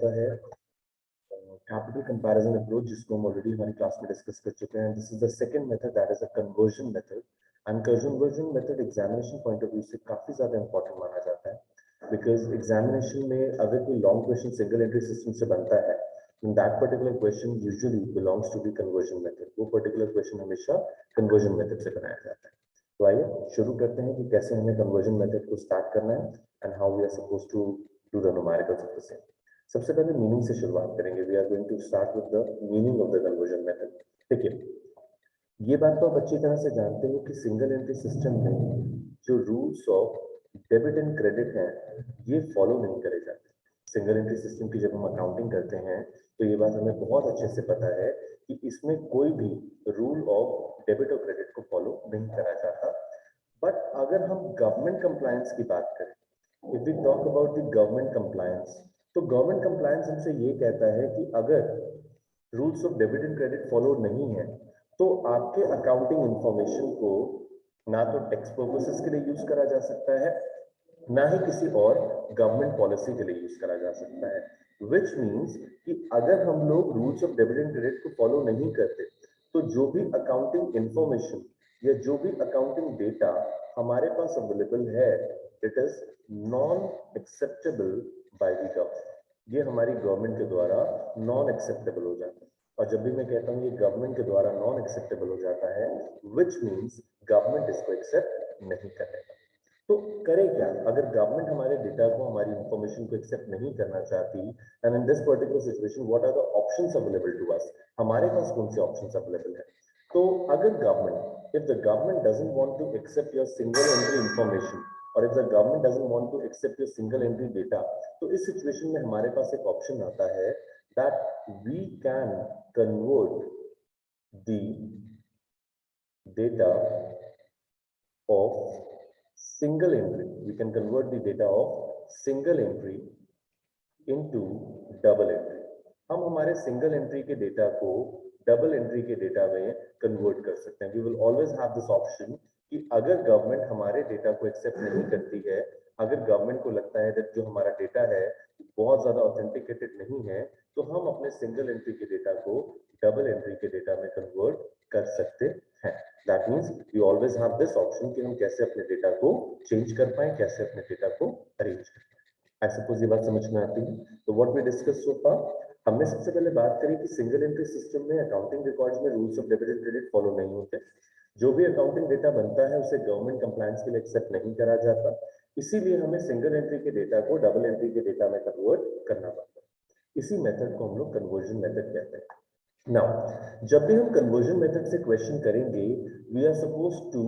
होता है capital comparison approach, जिसको हम ऑलरेडी हमारी क्लास में डिस्कस कर चुके हैं. This is the second method, that is a conversion method. And conversion method examination point of view से काफी ज्यादा इंपॉर्टेंट माना जाता है, बिकॉज एग्जामिनेशन में अगर कोई long question single entry system से बनता है, that particular question usually belongs to the conversion method. वो पर्टिकुलर क्वेश्चन हमेशा कन्वर्जन मेथड से बनाया जाता है. तो आइए शुरू करते हैं कि कैसे हमें कन्वर्जन मेथड को स्टार्ट करना है and how we are supposed to do the numericals of the same. सबसे पहले मीनिंग से शुरुआत करेंगे. We are going to start with the meaning of the conversion method. ठीक है, ये बात तो आप अच्छी तरह से जानते हो कि सिंगल एंट्री सिस्टम में जो rules of debit and credit है ये फॉलो नहीं करे जाते. सिंगल एंट्री सिस्टम की जब हम अकाउंटिंग करते हैं तो ये बात हमें बहुत अच्छे से पता है कि इसमें कोई भी रूल ऑफ डेबिट और क्रेडिट को फॉलो नहीं करा जाता. बट अगर हम गवर्नमेंट कंप्लायंस की बात करें, if we talk about the government compliance, तो गवर्नमेंट कंप्लायंस हमसे ये कहता है कि अगर rules of debit and credit follow नहीं है तो आपके अकाउंटिंग इंफॉर्मेशन को ना तो टैक्स पर्पसेस के लिए यूज करा जा सकता है, ना ही किसी और गवर्नमेंट पॉलिसी के लिए यूज करा जा सकता है. विच मीन्स कि अगर हम लोग rules of debit and credit को फॉलो नहीं करते तो जो भी अकाउंटिंग इंफॉर्मेशन या जो भी अकाउंटिंग डेटा हमारे पास अवेलेबल है, it is non acceptable by the government. ये हमारी गवर्नमेंट के द्वारा नॉन एक्सेप्टेबल हो जाता है. और जब भी मैं कहता हूँ ये गवर्नमेंट के द्वारा नॉन एक्सेप्टेबल हो जाता है, विच मीन्स गवर्नमेंट इसको एक्सेप्ट नहीं करेगा. तो करे क्या अगर गवर्नमेंट हमारे डेटा को, हमारी इंफॉर्मेशन को एक्सेप्ट नहीं करना चाहती, and in this particular situation what are the options available to us. हमारे पास कौन से ऑप्शंस अवेलेबल है? तो अगर government, if the government doesn't want to accept your single entry information, और if the government doesn't want to accept your single entry data, तो इस सिचुएशन में हमारे पास एक ऑप्शन आता है that we can convert the data of single entry. We can convert the data of single entry into double entry. हम हमारे single entry के डेटा को डबल एंट्री के डेटा में कन्वर्ट कर सकते हैं. We will always have this option कि अगर गवर्नमेंट हमारे डेटा को एक्सेप्ट नहीं करती है, अगर गवर्नमेंट को लगता है कि जो हमारा डेटा है बहुत ज्यादा ऑथेंटिकेटेड नहीं है, तो हम अपने सिंगल एंट्री के डेटा को डबल एंट्री के डेटा में कन्वर्ट कर सकते हैं. That means we always have this option कि हम कैसे अपने डेटा को चेंज कर पाए, कैसे अपने डेटा को अरेंज कर पाए. आई सपोज ये बात समझ में आती है. तो व्हाट वी डिस्कस सो फार, हमने सबसे पहले बात करी कि सिंगल एंट्री सिस्टम में अकाउंटिंग रिकॉर्ड्स में rules of debit and credit follow नहीं होते. जो भी अकाउंटिंग डेटा बनता है उसे गवर्नमेंट कंप्लायंस के लिए एक्सेप्ट नहीं करा जाता, इसीलिए हमें सिंगल एंट्री के डेटा को डबल एंट्री के डेटा में कन्वर्ट करना पड़ता है. इसी मेथड को हम लोग कन्वर्जन मेथड कहते हैं. नाउ जब भी हम कन्वर्जन मेथड से क्वेश्चन करेंगे, we are supposed to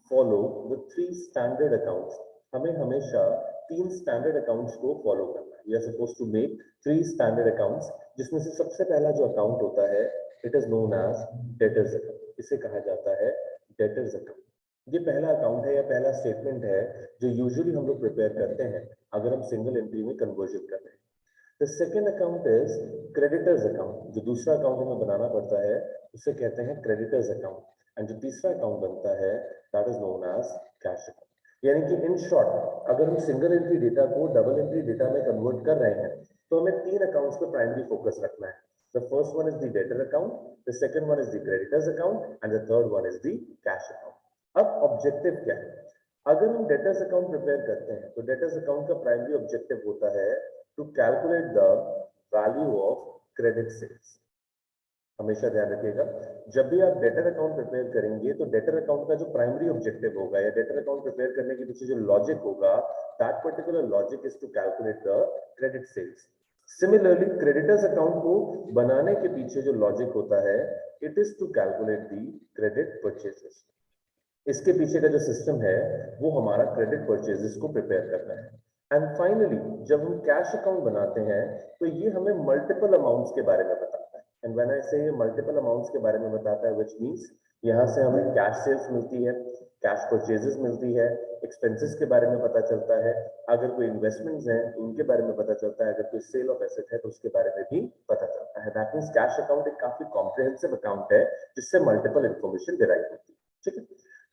follow the 3 standard accounts. हमें हमेशा 3 स्टैंडर्ड अकाउंट्स को फॉलो करना है. We are supposed to make 3 standard accounts, जिसमें से सबसे पहला जो अकाउंट होता है it is known as debtors account. इसे कहा जाता है डेटर्स अकाउंट. ये पहला अकाउंट है या पहला स्टेटमेंट है जो यूजुअली हम लोग प्रिपेयर करते हैं अगर हम सिंगल एंट्री में कन्वर्जन कर रहे हैं. The second account is creditors account. जो दूसरा अकाउंट हमें बनाना पड़ता है उसे कहते हैं क्रेडिटर्स अकाउंट. एंड जो तीसरा अकाउंट बनता है that is known as cash account. यानी कि इन शॉर्ट अगर हम सिंगल एंट्री डेटा को डबल एंट्री डेटा में कन्वर्ट कर रहे हैं तो हमें 3 अकाउंट्स पे प्राइमरी फोकस रखना है. The first one is the debtor account, the second one is the creditors account and the third one is the cash account. अब ऑब्जेक्टिव क्या है? अगर हम डेटर्स अकाउंट प्रिपेयर करते हैं तो डेटर्स अकाउंट का प्राइमरी ऑब्जेक्टिव होता है to calculate the value of credit sales. हमेशा ध्यान रखिएगा, जब भी आप डेटर अकाउंट प्रिपेयर करेंगे तो डेटर अकाउंट का जो प्राइमरी ऑब्जेक्टिव होगा या डेटर अकाउंट प्रिपेयर करने के पीछे जो लॉजिक होगा, that particular logic is to calculate the credit sales. Similarly creditors account को बनाने के पीछे जो लॉजिक होता है it is to calculate the credit purchases. इसके पीछे का जो सिस्टम है वो हमारा क्रेडिट परचेजेस को प्रिपेयर करना है. एंड फाइनली जब हम कैश अकाउंट बनाते हैं तो ये हमें मल्टीपल अमाउंट्स के बारे में बताता है. एंड व्हेन आई से मल्टीपल अमाउंट्स के बारे में बताता है, व्हिच मींस यहाँ से हमें कैश सेल्स मिलती है, कैश परचेजेस मिलती है, एक्सपेंसेस के बारे में पता चलता है, अगर कोई इन्वेस्टमेंट्स हैं उनके बारे में पता चलता है, अगर कोई सेल ऑफ एसेट है तो उसके बारे में भी पता चलता है. दैट मींस कैश अकाउंट एक काफी कॉम्प्रिहेंसिव अकाउंट है जिससे मल्टीपल इंफॉर्मेशन डिराइव होती है. ठीक है,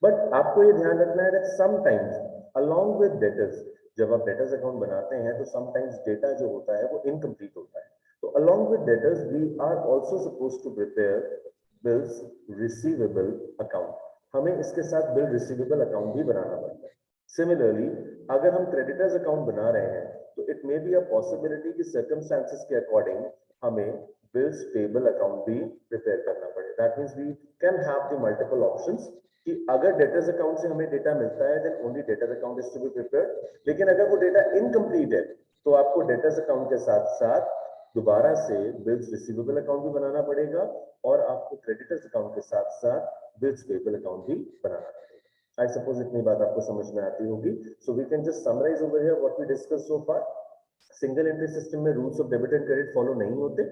बट आपको ये ध्यान रखना है that sometimes along with debtors, जब आप डेटर्स अकाउंट बनाते हैं तो समटाइम्स डेटा जो होता है वो इनकम्प्लीट होता है. along with debtors we are also supposed to prepare bills receivable account. हमें इसके साथ बिल रिसीवेबल अकाउंट भी बनाना पड़ता है. सिमिलरली अगर हम क्रेडिटर्स अकाउंट बना रहे हैं तो it may be a possibility कि सर्कमस्टेंसेस के अकॉर्डिंग हमें बिल्स पेबल अकाउंट भी प्रिपेयर करना पड़े. That means we can have the multiple options कि अगर डेटर्स अकाउंट से हमें डेटा मिलता है then only debtor account is to be prepared. लेकिन अगर वो डेटा इनकम्प्लीट है तो आपको डेटर्स अकाउंट के साथ साथ दोबारा से बिल्स रिसीवेबल अकाउंट भी बनाना पड़ेगा और आपको क्रेडिटर्स अकाउंट के साथ साथ बिल्स पेबल अकाउंट भी बनाना पड़ेगा. I suppose इतनी बात आपको समझ में आती होगी. So we can just summarize over here what we discussed so far. Single entry system में rules of debit and credit follow नहीं होते,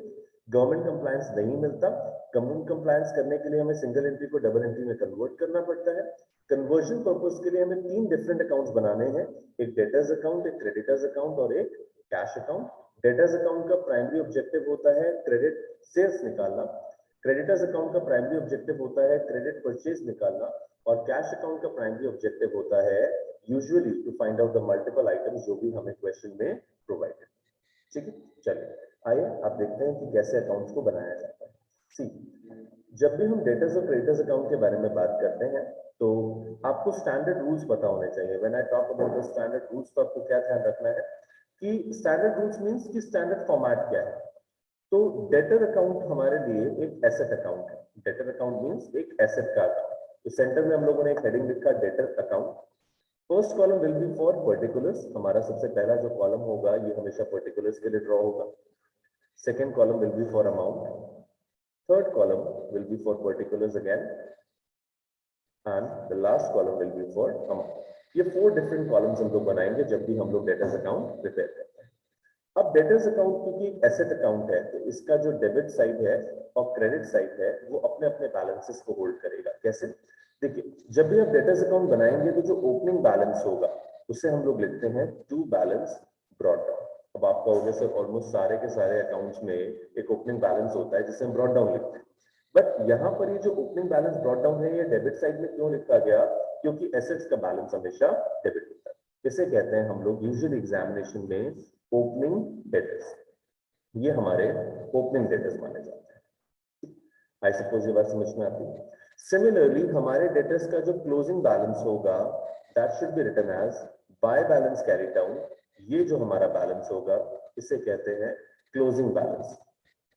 गवर्नमेंट कंप्लायंस नहीं मिलता. गवर्नमेंट कंप्लायंस करने के लिए हमें सिंगल एंट्री को डबल एंट्री में कन्वर्ट करना पड़ता है. कन्वर्जन पर्पस के लिए हमें 3 डिफरेंट अकाउंट्स बनाने हैं, एक डेटर्स अकाउंट, एक क्रेडिटर्स अकाउंट और एक कैश अकाउंट. डेटर्स अकाउंट का प्राइमरी ऑब्जेक्टिव होता है क्रेडिट सेल्स निकालना, क्रेडिटर्स अकाउंट का प्राइमरी ऑब्जेक्टिव होता है क्रेडिट परचेज निकालना और कैश अकाउंट का प्राइमरी ऑब्जेक्टिव होता है usually to find out the multiple items जो भी हमें क्वेश्चन में प्रोवाइडेड. ठीक है, चलिए आइए आप देखते हैं कि कैसे अकाउंट्स को बनाया जाता है. सी, जब भी हम डेटर्स और क्रेडिटर्स अकाउंट के बारे में बात करते हैं तो आपको स्टैंडर्ड रूल्स पता होने चाहिए. When I talk about the standard rules तो आपको क्या ध्यान रखना है कि स्टैंडर्ड रूल्स मींस कि स्टैंडर्ड फॉर्मेट क्या है. तो डेटर अकाउंट हमारे लिए एक एसेट अकाउंट है. डेटर अकाउंट मींस एक एसेट का अकाउंट. तो सेंटर में हम लोगों ने एक हेडिंग लिखा debtor account. First column will be for particulars. हमारा सबसे पहला जो कॉलम होगा ये हमेशा पर्टिकुलर्स के लिए ड्रॉ होगा. Second column will be for amount. Third column will be for particulars again and the last column will be for amount. ये 4 डिफरेंट कॉलम्स हम लोग बनाएंगे जब भी हम लोग डेटर्स अकाउंट प्रिपेयर करते हैं. अब डेटर्स अकाउंट क्योंकि एसेट अकाउंट है तो इसका जो डेबिट साइड है और क्रेडिट साइड है वो अपने अपने बैलेंसेस को होल्ड करेगा. कैसे? देखिए, जब भी आप डेटर्स अकाउंट बनाएंगे तो जो ओपनिंग बैलेंस होगा उसे हम लोग लिखते हैं टू बैलेंस ब्रॉट डाउन. अब आपका होगा सर ऑलमोस्ट सारे के सारे अकाउंट्स में एक ओपनिंग बैलेंस होता है जिसे हम ब्रॉट डाउन लिखते हैं. बट यहाँ पर ये जो ओपनिंग बैलेंस ब्रॉट डाउन है ये डेबिट साइड में क्यों लिखा गया? क्योंकि एसेट्स का बैलेंस हमेशा डेबिट होता है. इसे कहते हैं हम लोग यूजुअली एग्जामिनेशन में ओपनिंग डेटर्स. ये हमारे ओपनिंग डेटर्स माने जाते हैं. आई सपोज ये बात समझ में आती है. सिमिलरली हमारे डेटर्स का जो क्लोजिंग बैलेंस होगा that should be written as by balance carry down. ये जो हमारा बैलेंस होगा इसे कहते हैं क्लोजिंग बैलेंस.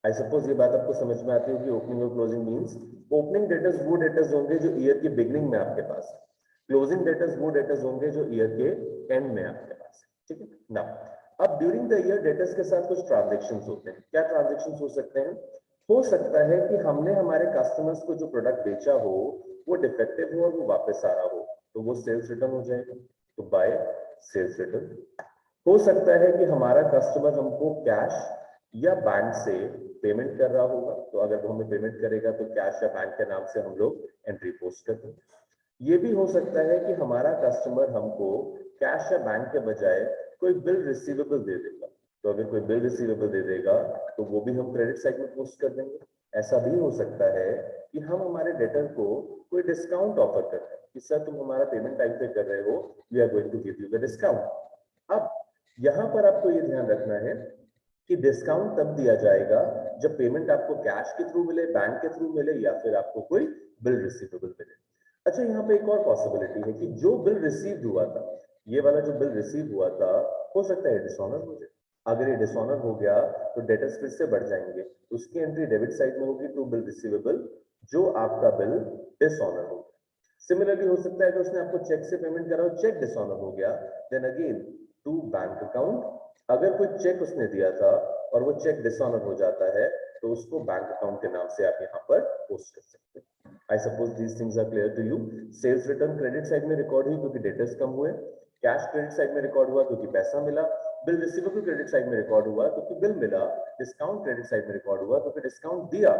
आई सपोज ये बात आपको समझ में आती होगी. ओपनिंग और क्लोजिंग मींस ओपनिंग डेटर्स वो डेटर्स होंगे जो ईयर के बिगिनिंग में आपके पास है. क्लोजिंग डेटर्स वो डेटर्स होंगे जो ईयर के एंड में आपके पास है. ठीक है ना. अब ड्यूरिंग द ईयर डेटर्स के साथ कुछ ट्रांजैक्शंस होते हैं. क्या ट्रांजैक्शंस हो सकते हैं? हो सकता है कि हमने हमारे कस्टमर्स को जो प्रोडक्ट बेचा हो वो डिफेक्टिव हो और वो वापस आ रहा हो तो वो सेल्स रिटर्न हो जाएगा. तो बाय सेल्स रिटर्न. हो सकता है कि हमारा कस्टमर हमको कैश या बैंक से पेमेंट कर रहा होगा तो अगर वो हमें पेमेंट करेगा तो कैश या बैंक के नाम से हम लोग एंट्री पोस्ट करते हैं. ये भी हो सकता है कि हमारा कस्टमर हमको कैश या बैंक के बजाय कोई बिल रिसीवेबल दे देगा. तो अगर कोई बिल रिसीवेबल दे देगा तो वो भी हम क्रेडिट साइड में पोस्ट कर देंगे. ऐसा भी हो सकता है कि हम हमारे डेटर को कोई डिस्काउंट ऑफर करते हैं कि सर तुम हमारा पेमेंट टाइम पे कर रहे हो, we are going to give you the discount. अब यहाँ पर आपको ये ध्यान रखना है कि डिस्काउंट तब दिया जाएगा जब पेमेंट आपको कैश के थ्रू मिले, बैंक के थ्रू मिले या फिर आपको कोई बिल रिसीवेबल मिले. अच्छा, यहाँ पे एक और पॉसिबिलिटी है कि जो बिल रिसीव हुआ था, ये वाला जो बिल रिसीव हुआ था हो सकता है डिसऑनर हो जाए. अगर ये डिसऑनर हो गया तो डेटर्स फिर से बढ़ जाएंगे. उसकी एंट्री डेबिट साइड में होगी टू बिल रिसीवेबल जो आपका बिल डिसऑनर हो गया. सिमिलरली हो सकता है कि उसने आपको चेक से पेमेंट करा हो, चेक डिसऑनर हो गया, then again to bank account. अगर कोई चेक उसने दिया था और वो चेक डिसऑनर हो जाता है तो उसको बैंक अकाउंट के नाम से आप यहाँ पर पोस्ट कर सकते हैं. I suppose these things are clear to you. Sales return credit side में रिकॉर्ड हुई क्योंकि डेटर्स कम हुए. कैश क्रेडिट साइड में रिकॉर्ड हुआ क्योंकि पैसा मिला. बिल रिसीवेबल क्रेडिट साइड में रिकॉर्ड हुआ क्योंकि बिल मिला. डिस्काउंट क्रेडिट साइड में रिकॉर्ड हुआ क्योंकि डिस्काउंट दिया.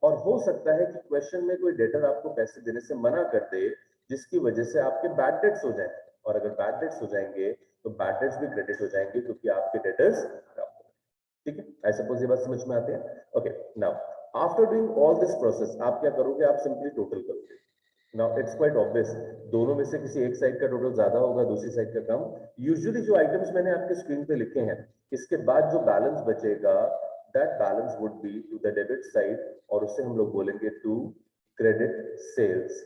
और हो सकता है कि क्वेश्चन में कोई डेटर आपको पैसे देने से मना कर दे जिसकी वजह से आपके बैड डेट्स हो जाए. और अगर बैड डेट्स हो जाएंगे तो बैड डेट्स भी क्रेडिट हो जाएंगे क्योंकि आपके डेटर्स खराब हो. ठीक है, आई सपोज ये बात समझ में आती है. Okay, now after doing all this process आप क्या करोगे? आप सिंपली टोटल करोगे. नाउ इट्स क्वाइट ऑब्वियस, दोनों में से किसी एक साइड का टोटल ज्यादा होगा, दूसरी साइड का कम. यूजुअली जो आइटम्स मैंने आपके स्क्रीन पे लिखे हैं इसके बाद जो बैलेंस बचेगा that balance would be to the debit side, और उससे हम लोग बोलेंगे टू क्रेडिट सेल्स।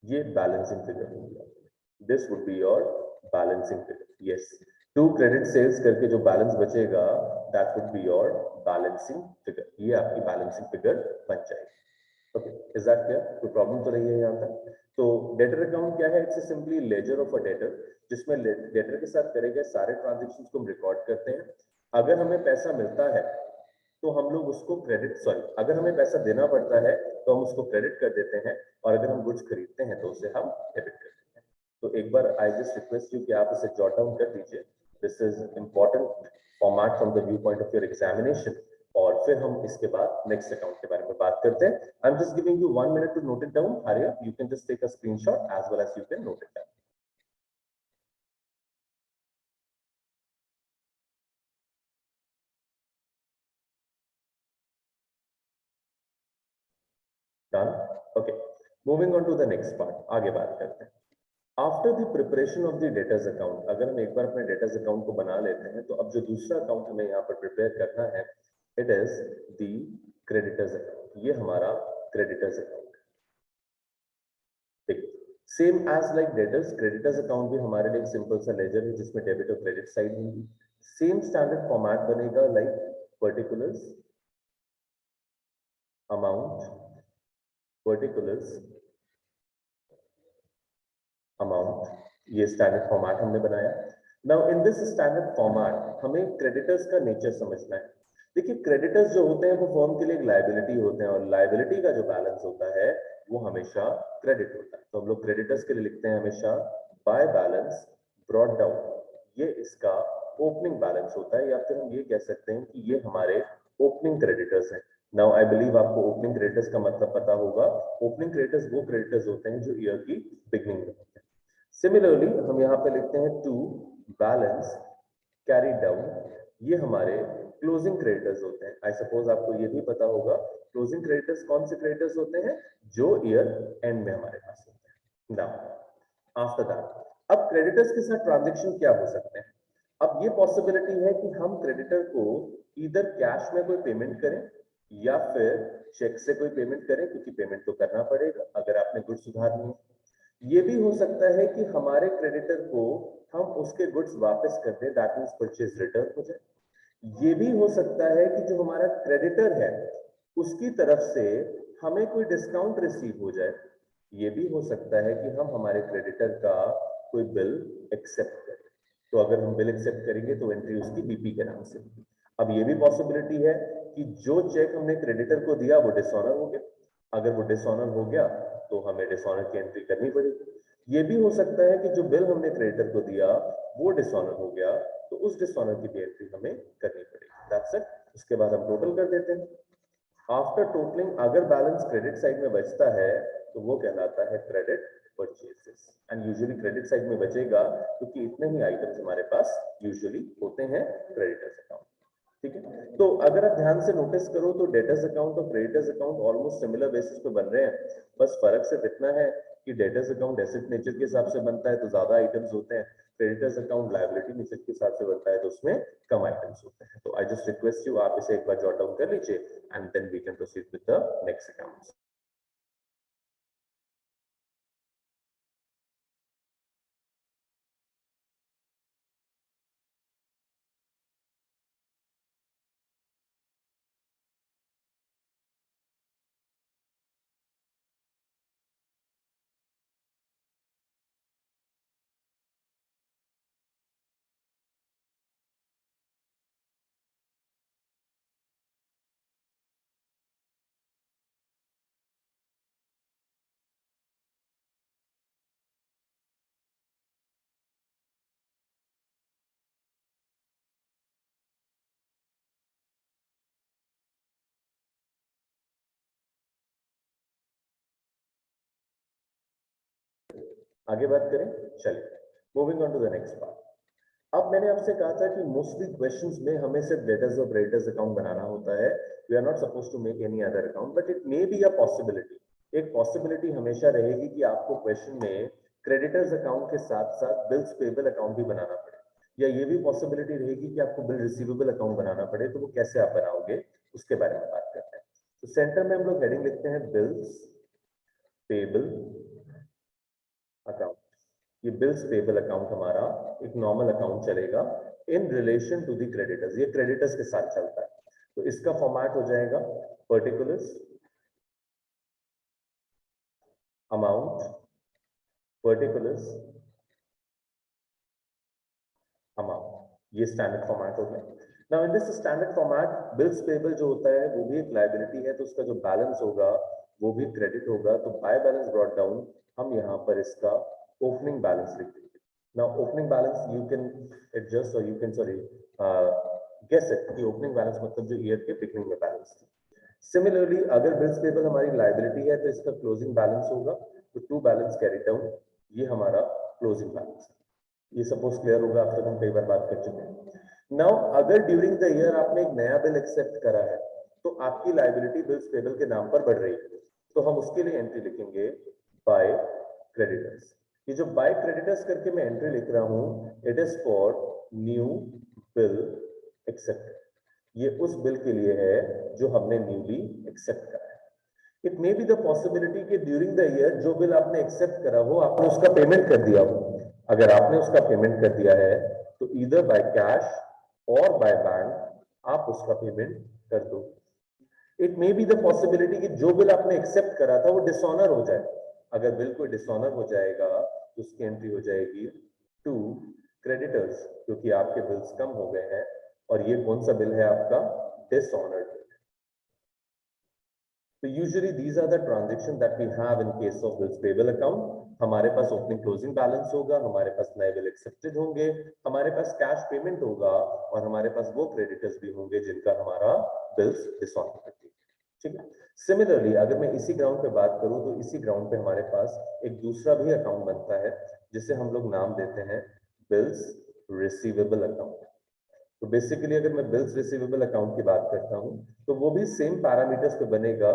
ये बैलेंसिंग फिगर होगी। This would be your balancing figure. Yes, to credit sales करके जो बैलेंस बचेगा that would be your balancing figure. ये आपकी बैलेंसिंग फिगर बन जाएगी। Okay, is that clear? कोई प्रॉब्लम तो नहीं है यहाँ तक? तो डेटर अकाउंट क्या है? It's simply laser of a debtor, जिसमें डेटर के साथ करे गए सारे ट्रांजेक्शंस को हम रिकॉर्ड करते हैं। अगर हमें पैसा मिलता है तो हम लोग उसको क्रेडिट, सॉरी, अगर हमें पैसा देना पड़ता है तो हम उसको क्रेडिट कर देते हैं, और अगर हम गुड्स खरीदते हैं तो उसे हम डेबिट कर देते हैं। तो एक बार आई जस्ट रिक्वेस्ट यू कि आप इसे जॉट डाउन कर दीजिए। This is important format from the view point of your examination, और फिर हम इसके बाद नेक्स्ट अकाउंट के बारे में बात करते हैं। I am just giving you 1 minute to note it down. Arya, you can just take a screenshot as well as you can note it down. Done? Okay, moving on to the next part, आगे बात करते हैं। After the preparation of the debtors account, अगर हम एक बार अपने debtors account को बना लेते हैं तो अब जो दूसरा अकाउंट हमें यहाँ पर प्रिपेयर करना है, it is the creditors account. ये हमारा क्रेडिटर्स अकाउंट है। ठीक, same as like debtors, creditors account भी हमारे लिए एक सिंपल सा लेजर है जिसमें डेबिट और क्रेडिट साइड होंगी। सेम स्टैंडर्ड फॉर्मेट बनेगा, like particulars, amount, particulars, amount, ये स्टैंडर्ड फॉर्मेट हमने बनाया। Now in this standard format हमें क्रेडिटर्स का नेचर समझना है। देखिए, क्रेडिटर्स जो होते हैं वो फर्म के लिए एक लायबिलिटी होते हैं, और लायबिलिटी का जो बैलेंस होता है वो हमेशा क्रेडिट होता है। तो हम लोग क्रेडिटर्स के लिए लिखते हैं हमेशा बाय बैलेंस ब्रॉट डाउन। ये इसका ओपनिंग बैलेंस होता है, या फिर हम ये कह सकते हैं कि ये हमारे ओपनिंग क्रेडिटर्स हैं। नाउ आई बिलीव आपको ओपनिंग क्रेडिटर्स का मतलब पता होगा। ओपनिंग क्रेडिटर्स वो क्रेडिटर्स होते हैं जो ईयर की बिगनिंग में होते हैं। सिमिलरली हम यहाँ पे लिखते हैं टू बैलेंस कैरी डाउन, ये हमारे क्लोजिंग क्रेडिटर्स होते हैं। आई सपोज आपको ये भी पता होगा क्लोजिंग क्रेडिटर्स कौन से क्रेडिटर्स होते हैं, जो ईयर एंड में हमारे पास होते हैं। नाउ आफ्टर दैट, अब क्रेडिटर्स के साथ ट्रांजेक्शन क्या हो सकते हैं? अब ये पॉसिबिलिटी है कि हम क्रेडिटर को इधर कैश में कोई पेमेंट करें या फिर चेक से कोई पेमेंट करें, क्योंकि पेमेंट तो करना पड़ेगा अगर आपने गुड्स उधार लिए। ये भी हो सकता है कि हमारे क्रेडिटर को हम उसके गुड्स वापस कर दें, दैट मींस परचेज रिटर्न हो जाए। ये भी हो सकता है कि जो हमारा क्रेडिटर है उसकी तरफ से हमें कोई डिस्काउंट रिसीव हो जाए। ये भी हो सकता है कि हम हमारे क्रेडिटर का कोई बिल एक्सेप्ट करें। तो अगर हम बिल एक्सेप्ट करेंगे तो एंट्री उसकी बीपी के नाम से होगी। अब ये भी पॉसिबिलिटी है कि जो चेक हमने क्रेडिटर को दिया वो डिसऑनर हो गया। अगर वो डिसऑनर हो गया तो हमें डिसऑनर की एंट्री करनी पड़ेगी। ये भी हो सकता है कि जो बिल हमने क्रेडिटर को दिया वो डिसऑनर हो गया, तो उस डिसऑनर की भी एंट्री हमें करनी पड़ेगी। That's it. उसके बाद हम टोटल कर देते हैं। आफ्टर टोटलिंग अगर बैलेंस क्रेडिट साइड में बचता है तो वो कहलाता है credit purchases, and usually credit side में बचेगा क्योंकि इतने ही आइटम्स हमारे पास यूजुअली होते हैं क्रेडिटर्स अकाउंट। ठीक है, तो अगर आप ध्यान से नोटिस करो तो डेटर्स अकाउंट और creditors account almost similar basis पे बन रहे हैं। बस फर्क सिर्फ इतना है कि डेटर्स अकाउंट एसेट नेचर के हिसाब से बनता है तो ज्यादा आइटम्स होते हैं, क्रेडिटर्स अकाउंट लायबिलिटी नेचर के हिसाब से बनता है तो उसमें कम आइटम्स होते हैं। तो आई जस्ट रिक्वेस्ट यू, आप इसे एक बार जॉट डाउन कर लीजिए and then we can proceed with the next accounts. आगे बात करें, चलिए moving on to the next part. अब मैंने आपसे कहा था कि मोस्टली क्वेश्चंस में हमें सिर्फ डेटर्स और क्रेडिटर्स अकाउंट बनाना होता है। We are not suppose to make any other account, but it may be a possibility. एक पॉसिबिलिटी हमेशा रहेगी कि आपको क्वेश्चन में क्रेडिटर्स अकाउंट के साथ साथ बिल्स पेबल अकाउंट भी बनाना पड़े। या ये भी पॉसिबिलिटी रहेगी कि आपको बिल रिसीवेबल अकाउंट बनाना पड़े, तो वो कैसे आप बनाओगे उसके बारे में बात करते हैं। तो सेंटर में हम लोग हेडिंग लिखते हैं बिल्स पेबल अकाउंट। ये बिल्स पेबल अकाउंट हमारा एक नॉर्मल अकाउंट चलेगा in relation to the creditors, ये क्रेडिटर्स के साथ चलता है। तो इसका फॉर्मेट हो जाएगा पर्टिकुलर्स अमाउंट पर्टिकुलर्स अमाउंट, ये स्टैंडर्ड फॉर्मेट हो गया। Now in this standard format bills payable जो होता है वो भी एक लायबिलिटी है, तो उसका जो बैलेंस होगा वो भी क्रेडिट होगा। तो बाय बैलेंस ब्रॉट डाउन हम यहाँ पर इसका ओपनिंग बैलेंस लिख देंगे। Now opening balance you can adjust और you can sorry guess it कि ओपनिंग बैलेंस मतलब जो ईयर के बिगनिंग में बैलेंस थी। सिमिलरली अगर बिल्स पेबल हमारी लायबिलिटी है तो इसका क्लोजिंग बैलेंस होगा, तो टू बैलेंस कैरी डाउन, ये हमारा क्लोजिंग बैलेंस है। ये सपोज क्लियर होगा, आप तक हम कई बार बात कर चुके हैं। नाउ अगर ड्यूरिंग द ईयर आपने एक नया बिल एक्सेप्ट करा है तो आपकी लायबिलिटी बिल्स पेबल के नाम पर बढ़ रही है, तो हम उसके लिए एंट्री लिखेंगे बाय क्रेडिटर्स। ये जो बाय क्रेडिटर्स करके मैं एंट्री लिख रहा हूं, it is for new bill accepted, ये उस बिल के लिए है जो हमने न्यूली एक्सेप्ट करा है। It may be the possibility कि ड्यूरिंग द ईयर जो बिल आपने एक्सेप्ट करा हो आपने उसका पेमेंट कर दिया हो। अगर आपने उसका पेमेंट कर दिया है तो ईदर बाय कैश और बाय बैंक आप उसका पेमेंट कर दो। It may be the possibility कि जो बिल आपने एक्सेप्ट करा था वो डिसऑनर हो जाए। अगर बिल कोई डिसऑनर हो जाएगा तो उसकी एंट्री हो जाएगी टू क्रेडिटर्स, क्योंकि आपके बिल्स कम हो गए हैं और ये कौन सा बिल है आपका डिसऑनर्ड बिल। तो usually these are the transaction that we have in case of bills payable account. हमारे पास ओपनिंग क्लोजिंग बैलेंस होगा, हमारे पास नए बिल एक्सेप्टेड होंगे, हमारे पास कैश पेमेंट होगा और हमारे पास वो क्रेडिटर्स भी होंगे जिनका हमारा बिल्स डिसऑनर करती है। ठीक है। सिमिलरली अगर मैं इसी ग्राउंड पे बात करूं तो इसी ग्राउंड पे हमारे पास एक दूसरा भी अकाउंट बनता है जिसे हम लोग नाम देते हैं बिल्स रिसीवेबल अकाउंट। तो बेसिकली अगर मैं बिल्स रिसीवेबल अकाउंट की बात करता हूं तो वो भी सेम पैरामीटर्स पे बनेगा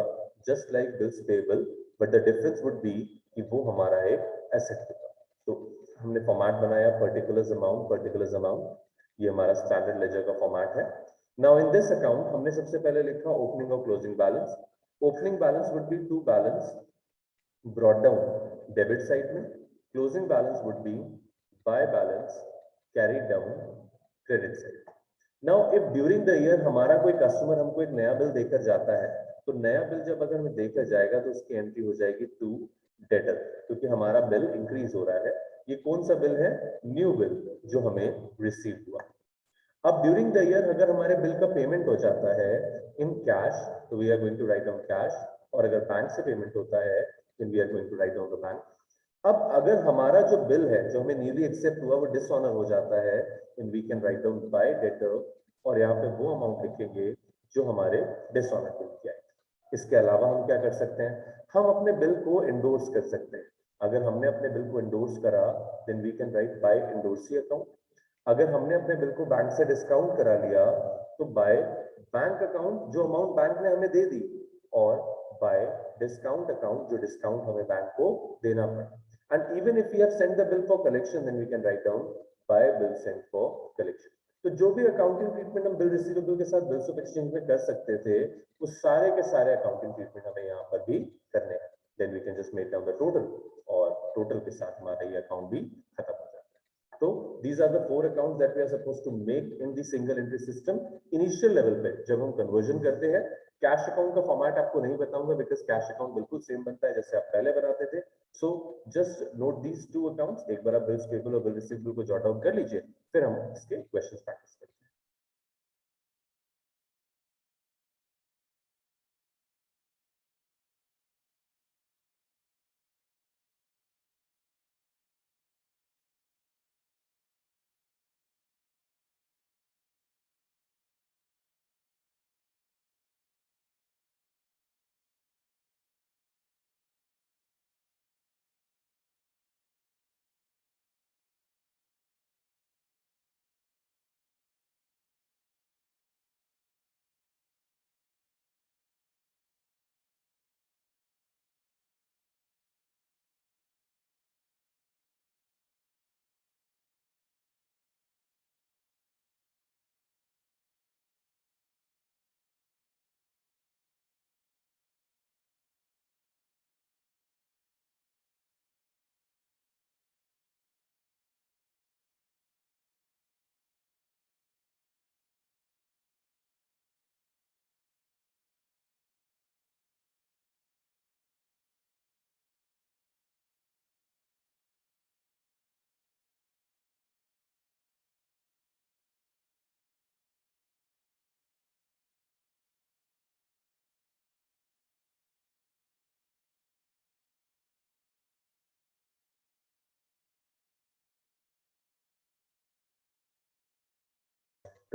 just like bills payable, but the difference would be कि वो हमारा एक एसेट होगा। तो हमने फॉर्मेट बनाया पर्टिकुलर्स अमाउंट, ये हमारा स्टैंडर्ड लेजर का फॉर्मेट है। नाउ इन दिस अकाउंट हमने सबसे पहले लिखा ओपनिंग और closing balance. Opening balance would be to balance brought down debit side में, closing balance would be by balance carry down credit side. Now if during the year हमारा कोई customer हमको एक नया बिल देकर जाता है, तो नया बिल जब अगर हमें देकर जाएगा तो उसकी एंट्री हो जाएगी टू डेटर, क्योंकि हमारा बिल इंक्रीज हो रहा है। ये कौन सा बिल है? न्यू बिल जो हमें रिसीव हुआ। अब ड्यूरिंग द ईयर अगर हमारे बिल का पेमेंट हो जाता है इन कैश तो we are going to write down cash, और अगर बैंक से पेमेंट होता है then we are going to write down the bank. अब अगर हमारा जो बिल है जो हमें न्यूली एक्सेप्ट हुआ वो डिसऑनर हो जाता है then we can write down by debtor, और यहाँ पे वो अमाउंट लिखेंगे जो हमारे डिसऑनर बिल की आई। इसके अलावा हम क्या कर सकते हैं? हम अपने बिल को इंडोर्स कर सकते हैं। अगर हमने अपने बिल को इंडोर्स करा then we can write by endorsee account. अगर हमने अपने बिल को बैंक से डिस्काउंट करा लिया तो बाय बैंक अकाउंट जो अमाउंट बैंक ने हमें दे दी, और बाय डिस्काउंट अकाउंट जो डिस्काउंट हमें बैंक को देना पड़ा। And even if we have sent the bill for collection then we can write down by bill sent for collection. तो जो भी अकाउंटिंग ट्रीटमेंट हम बिल रिसीवेबल के साथ बिल्स ऑफ एक्सचेंज में कर सकते थे वो सारे के सारे अकाउंटिंग ट्रीटमेंट हमें यहाँ पर भी करने हैं। Then we can just make down the total, और टोटल के साथ हमारा ये अकाउंट भी खत्म हो जाता है। तो these are the four accounts that we are supposed to make in the single entry system initial level पे जब हम कन्वर्जन करते हैं। कैश अकाउंट का फॉर्मेट आपको नहीं बताऊंगा बिकॉज कैश अकाउंट बिल्कुल सेम बनता है जैसे आप पहले बनाते थे। So just note these two accounts, एक बार आप बिल्स पेबल और बिल रिसीवेबल को जॉट डाउन कर लीजिए, फिर हम इसके क्वेश्चंस प्रैक्टिस करेंगे।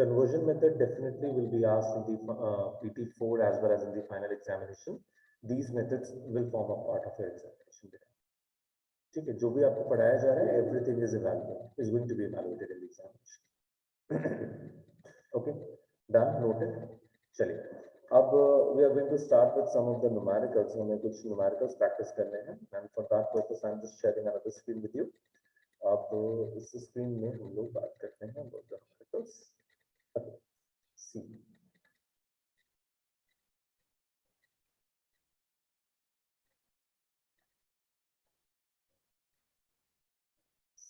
conversion method definitely will be asked in the PT4 as well as in the final examination. These methods will form a part of your examination. ठीक है, जो भी आपको पढ़ाया जा रहा है, everything is going to be evaluated in the examination. Okay, done, noted. चलिए, अब we are going to start with some of the numericals. हमें कुछ numericals practice करने हैं, and for that purpose I am just sharing another screen with you. अब इस screen में हम लोग बात करते हैं about the numericals. Okay. See.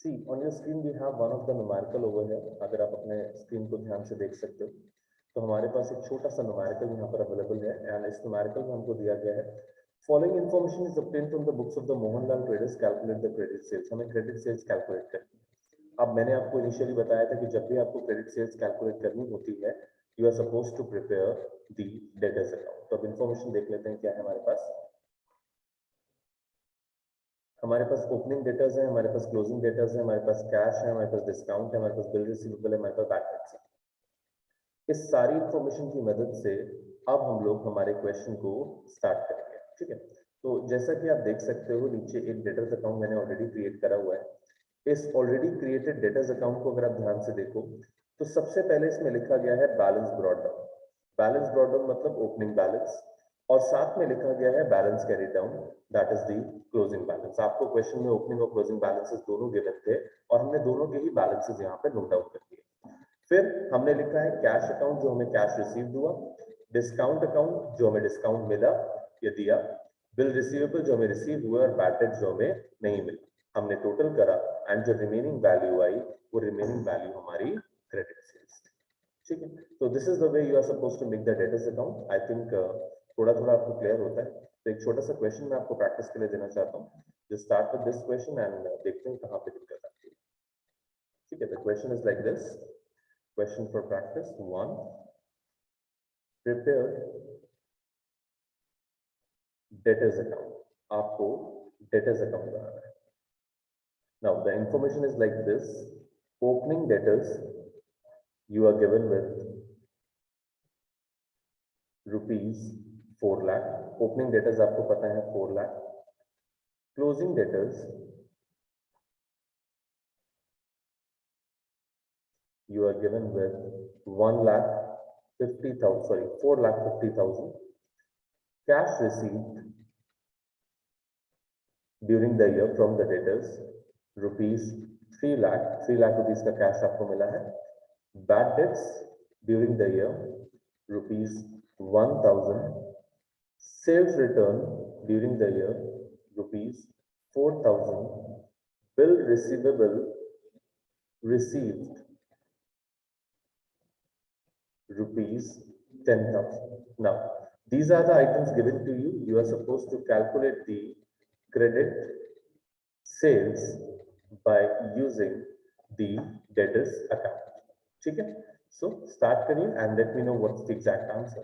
See, on your screen we have one of the numerical over here. अगर आप अपने screen को ध्यान से देख सकते हो, तो हमारे पास एक छोटा सा numerical यहाँ पर available है, and इस numerical में हमको दिया गया है following information is obtained from the books of the Mohanlal traders. Calculate the credit sales. हमें credit sales calculate करनी है. अब मैंने आपको initially बताया था कि जब भी आपको credit sales calculate करनी होती है, you are supposed to prepare the debtors account. तो अब information देख लेते हैं क्या है हमारे पास. हमारे पास ओपनिंग डेटर्स है, हमारे पास क्लोजिंग डेटर्स है, हमारे पास कैश है, हमारे पास डिस्काउंट है, हमारे पास बिल रिसीवेबल है, हमारे पास बैड डेट्स है. इस सारी इंफॉर्मेशन की मदद से अब हम लोग हमारे क्वेश्चन को स्टार्ट करेंगे. ठीक है, तो जैसा कि आप देख सकते हो नीचे एक डेटर्स अकाउंट मैंने ऑलरेडी क्रिएट करा हुआ है. इस ऑलरेडी क्रिएटेड डेटर्स अकाउंट को अगर आप ध्यान से देखो तो सबसे पहले इसमें लिखा गया है balance brought down. Balance brought down मतलब ओपनिंग बैलेंस, और साथ में लिखा गया है balance carry down, that is the closing balance. आपको क्वेश्चन में ओपनिंग और क्लोजिंग बैलेंसेस दोनों गिवन थे और हमने दोनों के ही बैलेंसेस यहाँ पे नोट डाउन कर दिए. फिर हमने लिखा है कैश अकाउंट जो हमें कैश रिसीव हुआ, डिस्काउंट अकाउंट जो हमें डिस्काउंट मिला या दिया, बिल रिसीवेबल जो हमें रिसीव हुआ और बैड डेट जो हमें नहीं मिला. हमने टोटल करा एंड जो रिमेनिंग वैल्यू आई वो रिमेनिंग वैल्यू हमारी क्रेडिट सेल्स. ठीक है, तो this is the way you are supposed to make the debtors account. I think थोड़ा थोड़ा आपको क्लियर होता है. तो एक छोटा सा क्वेश्चन मैं आपको प्रैक्टिस के लिए देना चाहता हूँ. Just start with this question and देखते हैं कहाँ पे दिक्कत आती है. ठीक है, the question is like this. Question for practice 1. Prepare debtors account. आपको डेटर्स अकाउंट बनाना है. Now the information is like this. Opening debtors you are given with rupees 4 lakh. Opening debtors आपको पता है 4 lakh. Closing debtors you are given with 1,50,000, sorry 4,50,000. Cash received during the year from the debtors rupees 3 lakh. 3 lakh rupees का cash आपको मिला है. Bad debts during the year rupees 1,000. Sales return during the year rupees 4,000. Bill receivable received rupees 10,000. Now these are the items given to you. You are supposed to calculate the credit sales by using the debtors account. ठीक है, so start करिए and let me know what's the exact answer.